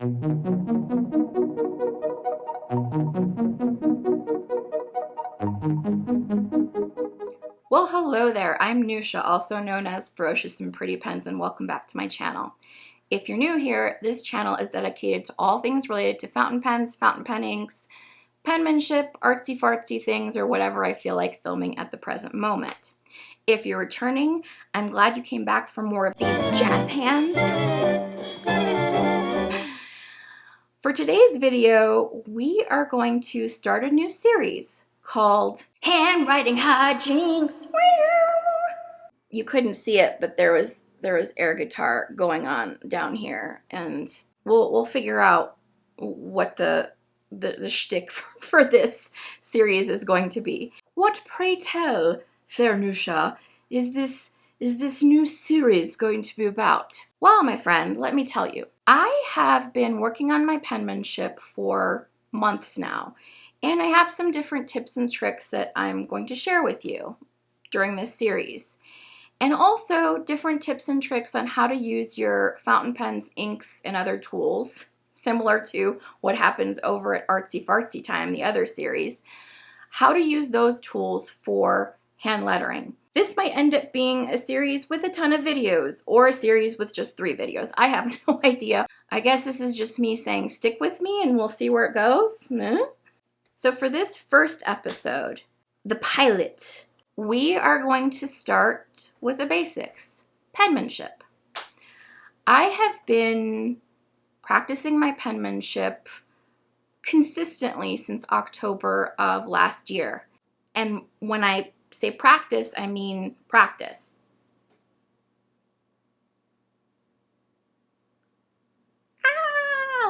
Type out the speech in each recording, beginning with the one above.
Well, hello there. I'm Nusha, also known as Ferocious and Pretty Pens, and welcome back to my channel. If you're new here, this channel is dedicated to all things related to fountain pens, fountain pen inks, penmanship, artsy-fartsy things, or whatever I feel like filming at the present moment. If you're returning, I'm glad you came back for more of these jazz hands. For today's video, we are going to start a new series called Handwriting Hijinks. You couldn't see it, but there was air guitar going on down here, and we'll figure out what the shtick for this series is going to be. What, pray tell, fair Nusha, is this new series going to be about? Well, my friend, let me tell you. I have been working on my penmanship for months now, and I have some different tips and tricks that I'm going to share with you during this series. And also different tips and tricks on how to use your fountain pens, inks, and other tools, similar to what happens over at Artsy Fartsy Time, the other series, how to use those tools for hand lettering. This might end up being a series with a ton of videos, or a series with just 3 videos. I have no idea. I guess this is just me saying stick with me and we'll see where it goes. So for this first episode, the pilot, we are going to start with the basics, penmanship. I have been practicing my penmanship consistently since October of last year. And when I say practice, I mean practice.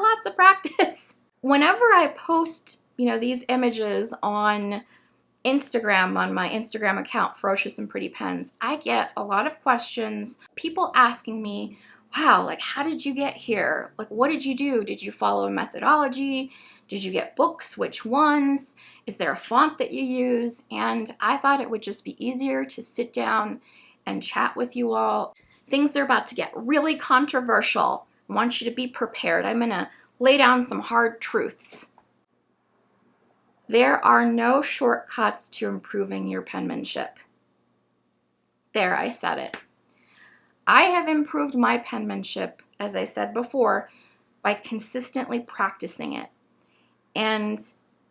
Lots of practice. Whenever I post, these images on Instagram, on my Instagram account, Ferocious and Pretty Pens, I get a lot of questions, people asking me, wow, like, how did you get here? Like, what did you do? Did you follow a methodology? Did you get books? Which ones? Is there a font that you use? And I thought it would just be easier to sit down and chat with you all. Things are about to get really controversial. I want you to be prepared. I'm going to lay down some hard truths. There are no shortcuts to improving your penmanship. There, I said it. I have improved my penmanship, as I said before, by consistently practicing it. And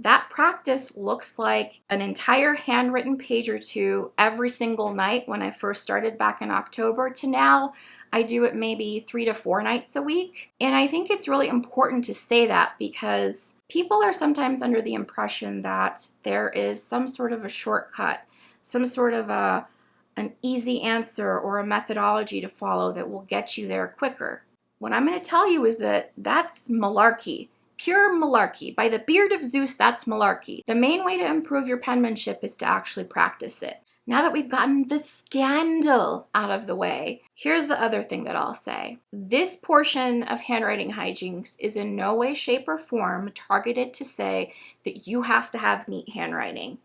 that practice looks like an entire handwritten page or 2 every single night when I first started back in October, to now I do it maybe 3 to 4 nights a week. And I think it's really important to say that because people are sometimes under the impression that there is some sort of a shortcut, some sort of an easy answer or a methodology to follow that will get you there quicker. What I'm going to tell you is that that's malarkey. Pure malarkey. By the beard of Zeus, that's malarkey. The main way to improve your penmanship is to actually practice it. Now that we've gotten the scandal out of the way, here's the other thing that I'll say. This portion of Handwriting Hijinks is in no way, shape, or form targeted to say that you have to have neat handwriting,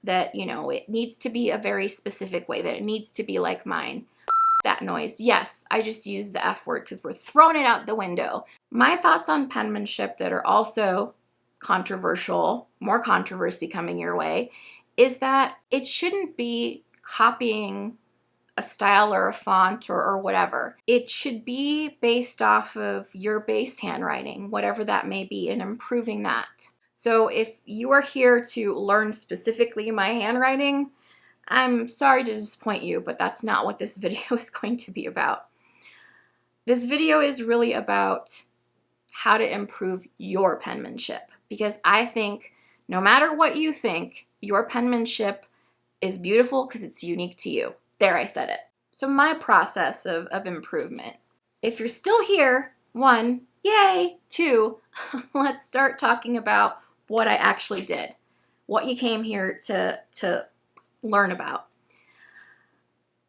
that, it needs to be a very specific way, that it needs to be like mine. That noise. Yes, I just used the F word because we're throwing it out the window. My thoughts on penmanship that are also controversial, more controversy coming your way, is that it shouldn't be copying a style or a font or whatever. It should be based off of your base handwriting, whatever that may be, and improving that. So if you are here to learn specifically my handwriting, I'm sorry to disappoint you, but that's not what this video is going to be about. This video is really about how to improve your penmanship, because I think no matter what you think, your penmanship is beautiful because it's unique to you. There, I said it. So my process of improvement. If you're still here, 1, yay, 2, let's start talking about what I actually did, what you came here to learn about.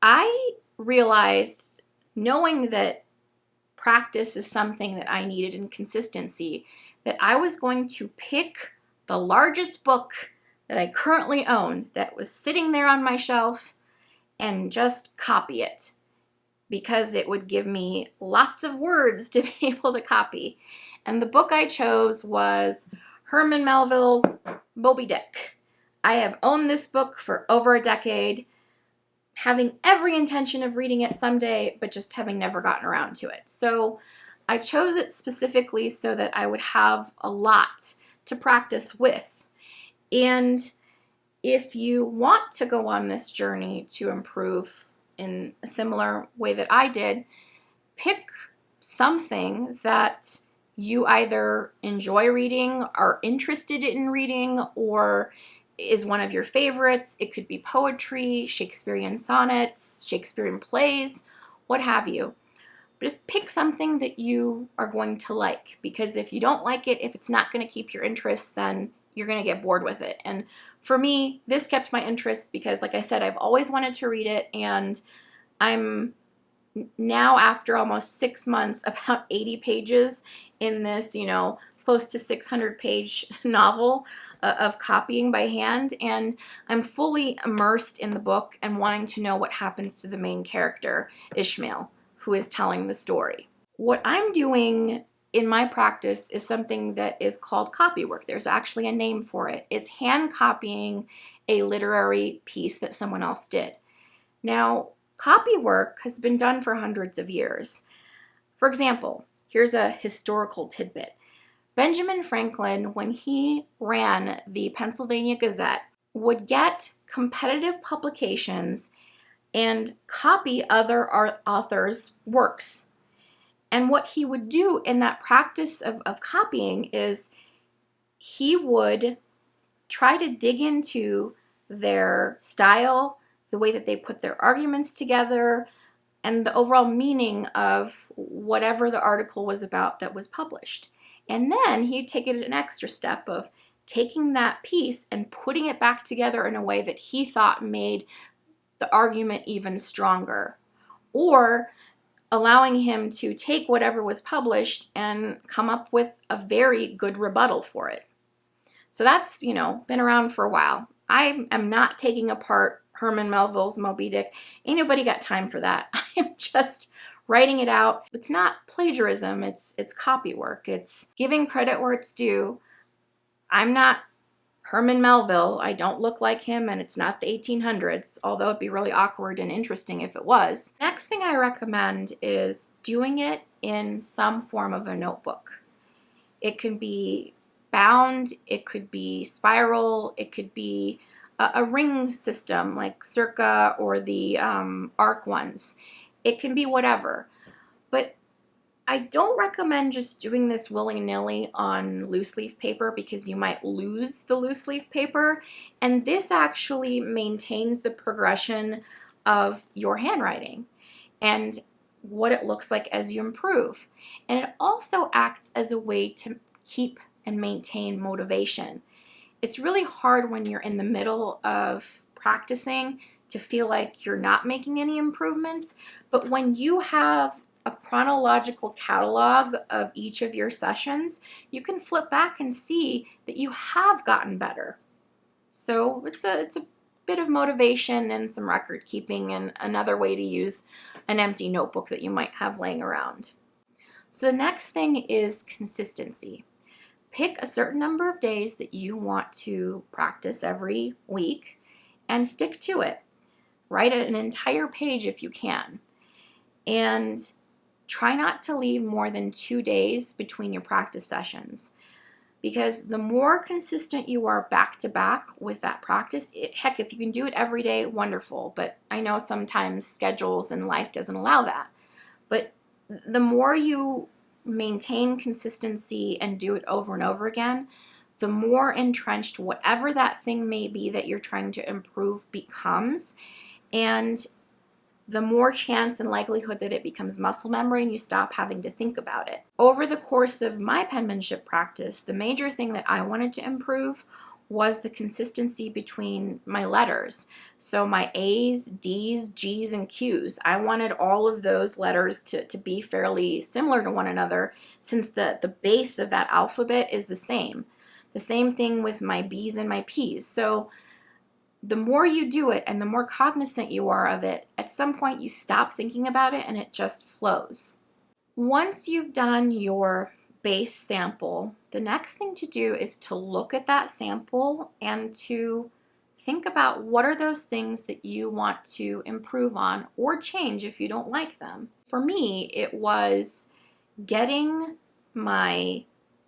I realized, knowing that practice is something that I needed in consistency, that I was going to pick the largest book that I currently own that was sitting there on my shelf and just copy it, because it would give me lots of words to be able to copy. And the book I chose was Herman Melville's Moby Dick. I have owned this book for over a decade, having every intention of reading it someday, but just having never gotten around to it. So I chose it specifically so that I would have a lot to practice with. And if you want to go on this journey to improve in a similar way that I did, pick something that you either enjoy reading, are interested in reading, or is one of your favorites. It could be poetry, Shakespearean sonnets, Shakespearean plays, what have you. Just pick something that you are going to like, because if you don't like it, if it's not going to keep your interest, then you're going to get bored with it. And for me, this kept my interest because, like I said, I've always wanted to read it, and I'm now, after almost 6 months, about 80 pages in this, close to 600-page novel of copying by hand, and I'm fully immersed in the book and wanting to know what happens to the main character, Ishmael, who is telling the story. What I'm doing in my practice is something that is called copywork. There's actually a name for it. It's hand copying a literary piece that someone else did. Now, copywork has been done for hundreds of years. For example, here's a historical tidbit. Benjamin Franklin, when he ran the Pennsylvania Gazette, would get competitive publications and copy other authors' works. And what he would do in that practice of copying is he would try to dig into their style, the way that they put their arguments together, and the overall meaning of whatever the article was about that was published. And then he'd take it an extra step of taking that piece and putting it back together in a way that he thought made the argument even stronger, or allowing him to take whatever was published and come up with a very good rebuttal for it. So that's, been around for a while. I am not taking apart Herman Melville's Moby Dick. Ain't nobody got time for that. I am just writing it out. It's not plagiarism, it's copywork. It's giving credit where it's due. I'm not Herman Melville. I don't look like him, and it's not the 1800s, although it'd be really awkward and interesting if it was. Next thing I recommend is doing it in some form of a notebook. It can be bound, it could be spiral, it could be a ring system like Circa or the ARC ones. It can be whatever. But I don't recommend just doing this willy-nilly on loose leaf paper, because you might lose the loose leaf paper, and this actually maintains the progression of your handwriting and what it looks like as you improve. And it also acts as a way to keep and maintain motivation. It's really hard when you're in the middle of practicing to feel like you're not making any improvements, but when you have a chronological catalog of each of your sessions, you can flip back and see that you have gotten better. So it's a bit of motivation and some record keeping, and another way to use an empty notebook that you might have laying around. So the next thing is consistency. Pick a certain number of days that you want to practice every week and stick to it. Write an entire page if you can. And try not to leave more than 2 days between your practice sessions, because the more consistent you are back to back with that practice, heck, if you can do it every day, wonderful, but I know sometimes schedules and life doesn't allow that. But the more you maintain consistency and do it over and over again, the more entrenched whatever that thing may be that you're trying to improve becomes, and the more chance and likelihood that it becomes muscle memory and you stop having to think about it. Over the course of my penmanship practice, the major thing that I wanted to improve was the consistency between my letters. So my A's, D's, G's, and Q's. I wanted all of those letters to be fairly similar to one another, since the base of that alphabet is the same. The same thing with my B's and my P's. So the more you do it and the more cognizant you are of it, at some point you stop thinking about it and it just flows. Once you've done your base sample, the next thing to do is to look at that sample and to think about what are those things that you want to improve on or change if you don't like them. For me, it was getting my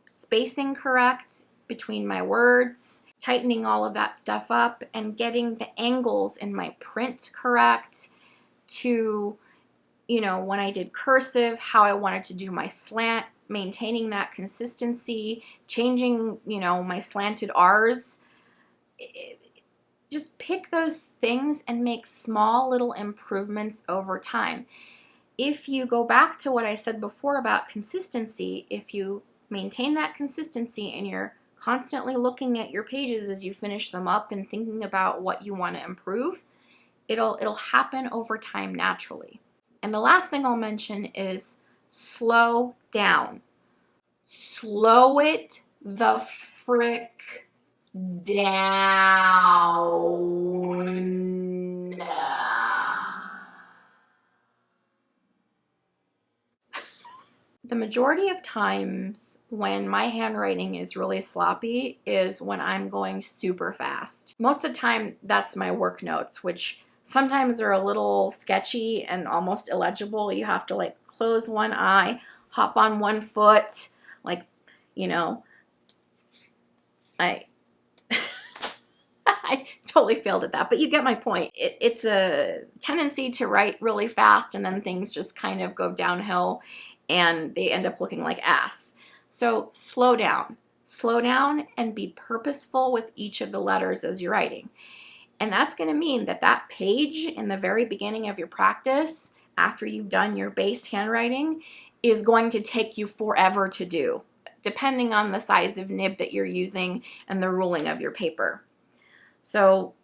spacing correct between my words, tightening all of that stuff up, and getting the angles in my print correct to, you know, when I did cursive, how I wanted to do my slant, maintaining that consistency, changing, you know, my slanted R's. Just pick those things and make small little improvements over time. If you go back to what I said before about consistency, if you maintain that consistency and you're constantly looking at your pages as you finish them up and thinking about what you want to improve, it'll happen over time naturally. And the last thing I'll mention is slow down. Slow it the frick down. The majority of times when my handwriting is really sloppy is when I'm going super fast. Most of the time, that's my work notes, which sometimes are a little sketchy and almost illegible. You have to like close one eye, hop on one foot, like, you know, I totally failed at that, but you get my point. It's a tendency to write really fast and then things just kind of go downhill and they end up looking like ass. So slow down and be purposeful with each of the letters as you're writing. And that's going to mean that that page in the very beginning of your practice, after you've done your base handwriting, is going to take you forever to do, depending on the size of nib that you're using and the ruling of your paper. So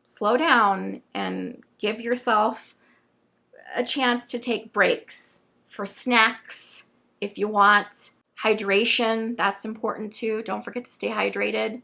slow down and give yourself a chance to take breaks for snacks if you want. Hydration, that's important too. Don't forget to stay hydrated.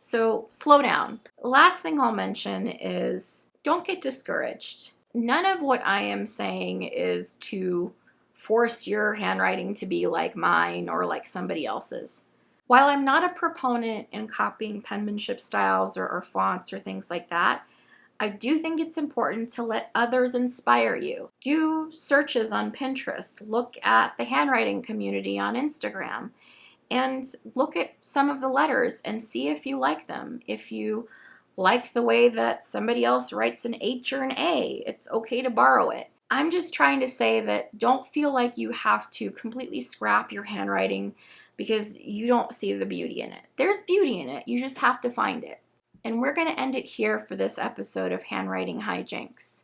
So slow down. Last thing I'll mention is don't get discouraged. None of what I am saying is to force your handwriting to be like mine or like somebody else's. While I'm not a proponent in copying penmanship styles or fonts or things like that, I do think it's important to let others inspire you. Do searches on Pinterest, look at the handwriting community on Instagram, and look at some of the letters and see if you like them. If you like the way that somebody else writes an H or an A, it's okay to borrow it. I'm just trying to say that don't feel like you have to completely scrap your handwriting because you don't see the beauty in it. There's beauty in it, you just have to find it. And we're going to end it here for this episode of Handwriting Hijinks.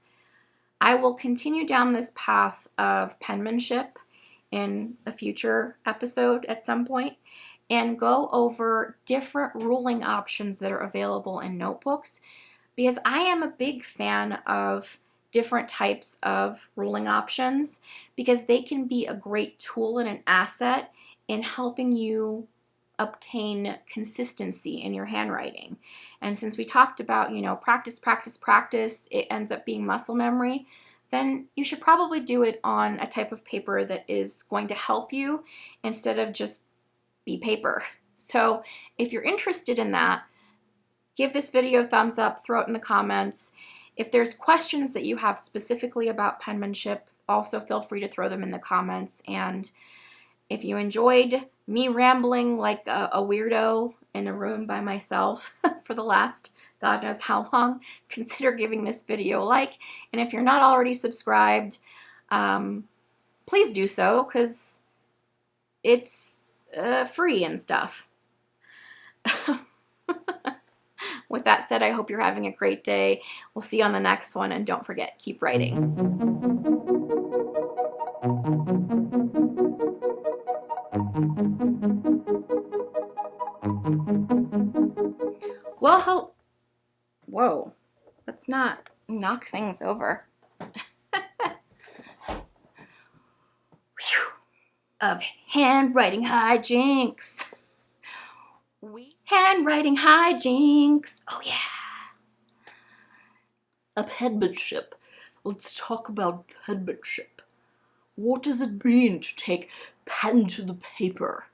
I will continue down this path of penmanship in a future episode at some point and go over different ruling options that are available in notebooks, because I am a big fan of different types of ruling options because they can be a great tool and an asset in helping you obtain consistency in your handwriting. And since we talked about, you know, practice, it ends up being muscle memory, then you should probably do it on a type of paper that is going to help you instead of just be paper. So if you're interested in that, give this video a thumbs up, throw it in the comments. If there's questions that you have specifically about penmanship, also feel free to throw them in the comments. And if you enjoyed me rambling like a weirdo in a room by myself for the last God knows how long, consider giving this video a like. And if you're not already subscribed, please do so because it's free and stuff. With that said, I hope you're having a great day. We'll see you on the next one, and don't forget, keep writing. Well, whoa, let's not knock things over. Of handwriting hijinks. Handwriting hijinks. Oh yeah. Of penmanship. Let's talk about penmanship. What does it mean to take pen to the paper?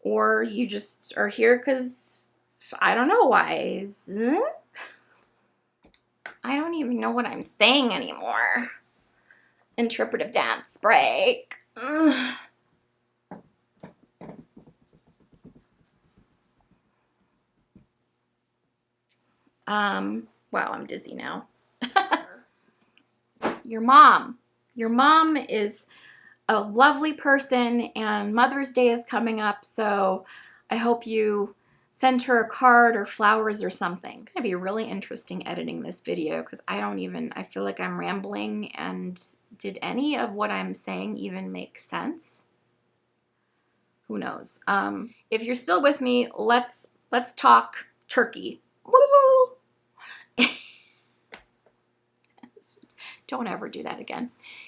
Or you just are here because I don't know why. I don't even know what I'm saying anymore. Interpretive dance break. Wow, I'm dizzy now. Your mom. Your mom is a lovely person, and Mother's Day is coming up, so I hope you send her a card or flowers or something. It's gonna be really interesting editing this video because I feel like I'm rambling, and did any of what I'm saying even make sense? Who knows? If you're still with me, let's talk turkey. Don't ever do that again.